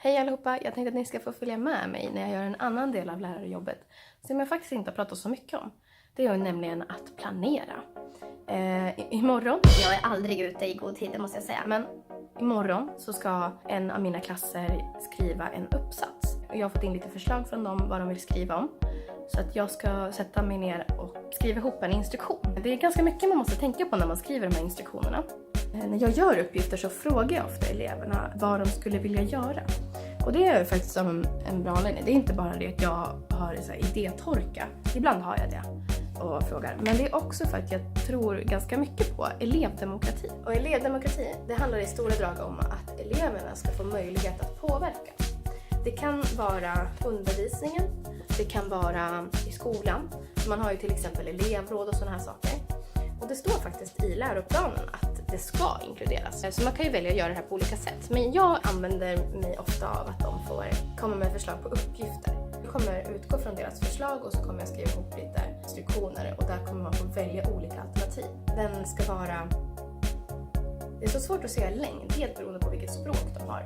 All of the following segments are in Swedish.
Hej allihopa, jag tänkte att ni ska få följa med mig när jag gör en annan del av lärarjobbet som jag faktiskt inte har pratat så mycket om. Det är nämligen att planera. Imorgon, jag är aldrig ute i god tid, det måste jag säga. Men imorgon så ska en av mina klasser skriva en uppsats. Jag har fått in lite förslag från dem vad de vill skriva om. Så att jag ska sätta mig ner och skriva ihop en instruktion. Det är ganska mycket man måste tänka på när man skriver de här instruktionerna. När jag gör uppgifter så frågar jag ofta eleverna vad de skulle vilja göra. Och det är faktiskt som en bra linje. Det är inte bara det att jag har så här idétorka. Ibland har jag det och frågar. Men det är också för att jag tror ganska mycket på elevdemokrati. Och elevdemokrati, det handlar i stora drag om att eleverna ska få möjlighet att påverka. Det kan vara undervisningen, det kan vara i skolan. Man har ju till exempel elevråd och sådana här saker. Och det står faktiskt i läroplanen att det ska inkluderas. Så man kan ju välja att göra det här på olika sätt. Men jag använder mig ofta av att de får komma med förslag på uppgifter. Jag kommer utgå från deras förslag och så kommer jag skriva ihop lite instruktioner. Och där kommer man få välja olika alternativ. Den ska vara... Det är så svårt att säga längd, helt beroende på vilket språk de har.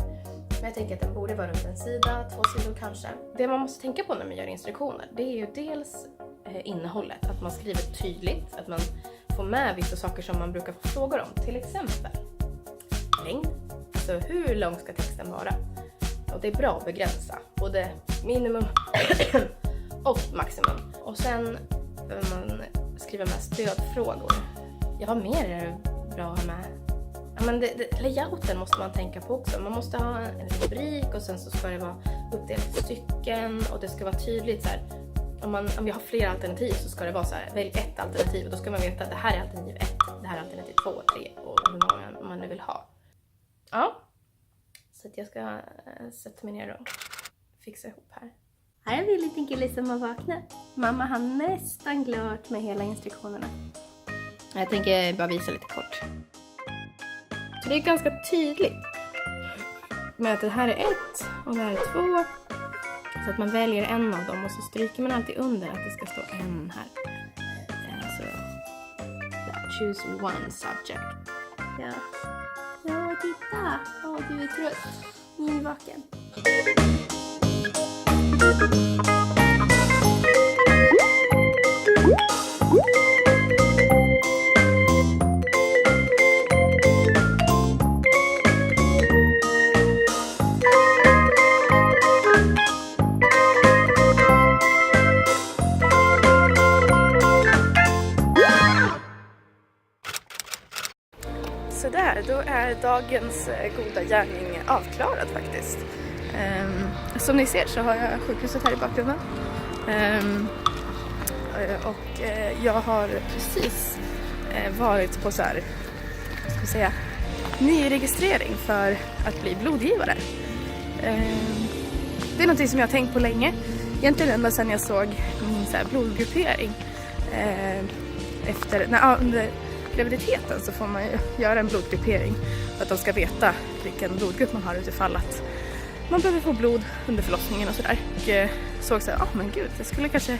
Men jag tänker att den borde vara runt en sida, 2 sidor kanske. Det man måste tänka på när man gör instruktioner, det är ju dels innehållet. Att man skriver tydligt, att man får med vissa saker som man brukar få frågor om. Till exempel längd. Alltså hur lång ska texten vara? Och det är bra att begränsa. Både minimum och maximum. Och sen behöver man skriva med stödfrågor. Jag har mer bra att ha med. Men layouten måste man tänka på också. Man måste ha en rubrik och sen så ska det vara uppdelat i stycken. Och det ska vara tydligt så här. Om jag har flera alternativ så ska det vara så här, välj ett alternativ och då ska man veta att det här är alternativ 1, det här är alternativ 2, 3 och hur många man nu vill ha. Ja, så att jag ska sätta mig ner och fixa ihop här. Här är vi en liten kille som har vaknat. Mamma har nästan klart med hela instruktionerna. Jag tänker bara visa lite kort. Så det är ganska tydligt med att det här är 1 och det här är 2. Så att man väljer en av dem och så stryker man alltid under att det ska stå en här. Så choose one subject. Ja, titta. Du är trött. Ni är vaken. Så där, då är dagens goda gärning avklarad faktiskt. Som ni ser så har jag sjukhuset här i bakgrunden. Och jag har precis varit på så här, ska vi säga, nyregistrering för att bli blodgivare. Det är något som jag har tänkt på länge. Egentligen ända sedan jag såg min så här blodgruppering. Under graviditeten så får man ju göra en blodgruppering för att de ska veta vilken blodgrupp man har utifall att man behöver få blod under förlossningen och sådär. Och såg så här, men gud, det skulle kanske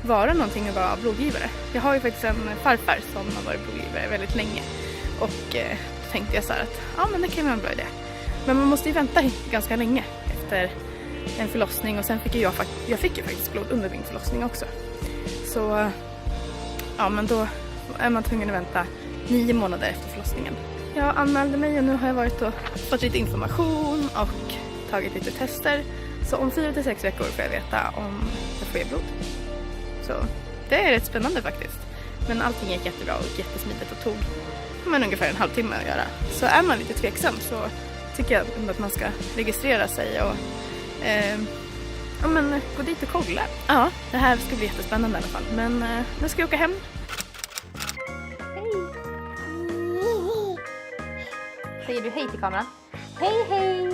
vara någonting att vara blodgivare. Jag har ju faktiskt en farfar som har varit blodgivare väldigt länge. Och då tänkte jag så här att men det kan vara en bra idé. Men man måste ju vänta ganska länge efter en förlossning och sen fick jag fick ju faktiskt blod under min förlossning också. Så men då är man tvungen att vänta 9 månader efter förlossningen. Jag anmälde mig och nu har jag varit och fått lite information och tagit lite tester. Så om 4 till 6 veckor får jag veta om jag får ge blod. Så det är rätt spännande faktiskt. Men allting gick jättebra och jättesmidigt och tog ungefär en halvtimme att göra. Så är man lite tveksam så tycker jag att man ska registrera sig och gå dit och kolla. Ja, det här ska bli jättespännande i alla fall. Men nu ska jag åka hem. Säger du hej till kameran? Hej, hej!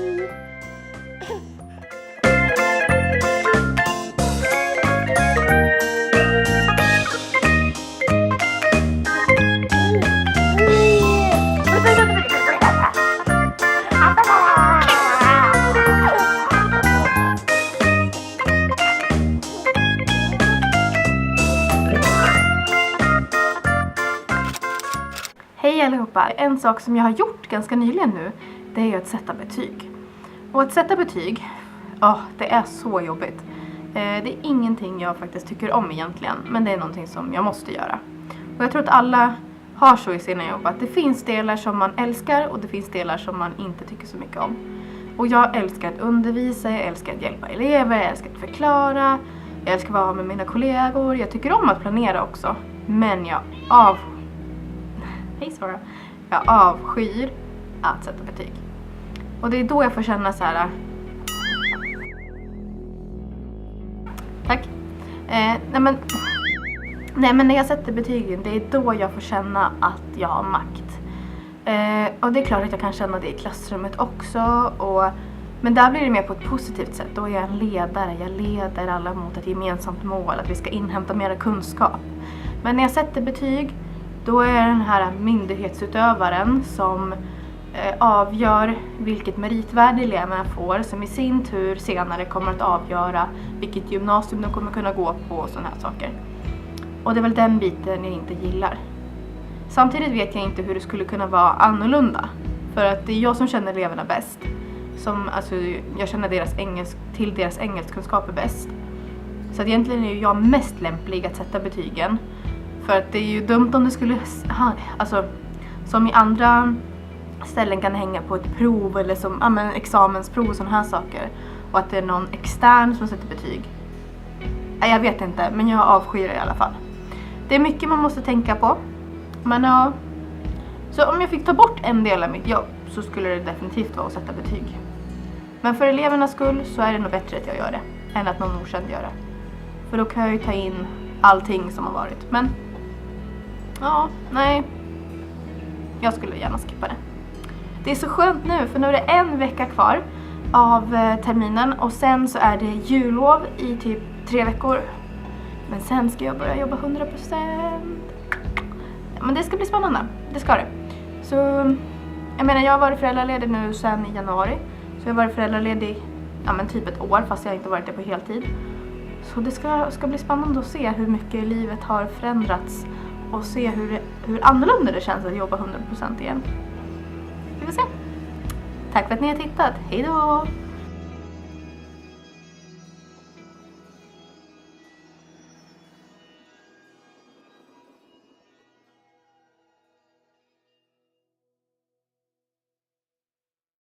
Hej allihopa! En sak som jag har gjort ganska nyligen nu, det är ju att sätta betyg. Och att sätta betyg, det är så jobbigt. Det är ingenting jag faktiskt tycker om egentligen, men det är någonting som jag måste göra. Och jag tror att alla har så i sina jobb, att det finns delar som man älskar och det finns delar som man inte tycker så mycket om. Och jag älskar att undervisa, jag älskar att hjälpa elever, jag älskar att förklara, jag älskar att vara med mina kollegor, jag tycker om att planera också. Men jag avskyr att sätta betyg. Och det är då jag får känna så här. Tack. Nej men när jag sätter betygen, det är då jag får känna att jag har makt. Och det är klart att jag kan känna det i klassrummet också. Men där blir det mer på ett positivt sätt. Då är jag en ledare. Jag leder alla mot ett gemensamt mål. Att vi ska inhämta mera kunskap. Men när jag sätter betyg, då är jag den här myndighetsutövaren som avgör vilket meritvärde eleverna får. Som i sin tur senare kommer att avgöra vilket gymnasium de kommer kunna gå på och sådana här saker. Och det är väl den biten jag inte gillar. Samtidigt vet jag inte hur det skulle kunna vara annorlunda. För att det är jag som känner eleverna bäst. Jag känner deras engelskkunskaper bäst. Så att egentligen är jag mest lämplig att sätta betygen. För att det är ju dumt om det skulle... som i andra ställen kan hänga på ett prov eller som examensprov och sådana här saker. Och att det är någon extern som sätter betyg. Jag vet inte, men jag avskyr det i alla fall. Det är mycket man måste tänka på. Men ja, så om jag fick ta bort en del av mitt jobb så skulle det definitivt vara att sätta betyg. Men för elevernas skull så är det nog bättre att jag gör det än att någon okänd gör det. För då kan jag ju ta in allting som har varit. Men jag skulle gärna skippa det. Det är så skönt nu, för nu är det en vecka kvar av terminen och sen så är det jullov i typ 3 veckor. Men sen ska jag börja jobba 100%. Men det ska bli spännande, det ska det. Så jag har varit föräldraledig nu sen i januari. Så jag har varit föräldraledig typ ett år, fast jag inte varit det på heltid. Så det ska bli spännande att se hur mycket livet har förändrats. Och se hur annorlunda det känns att jobba 100% igen. Vi får se. Tack för att ni har tittat, hej då!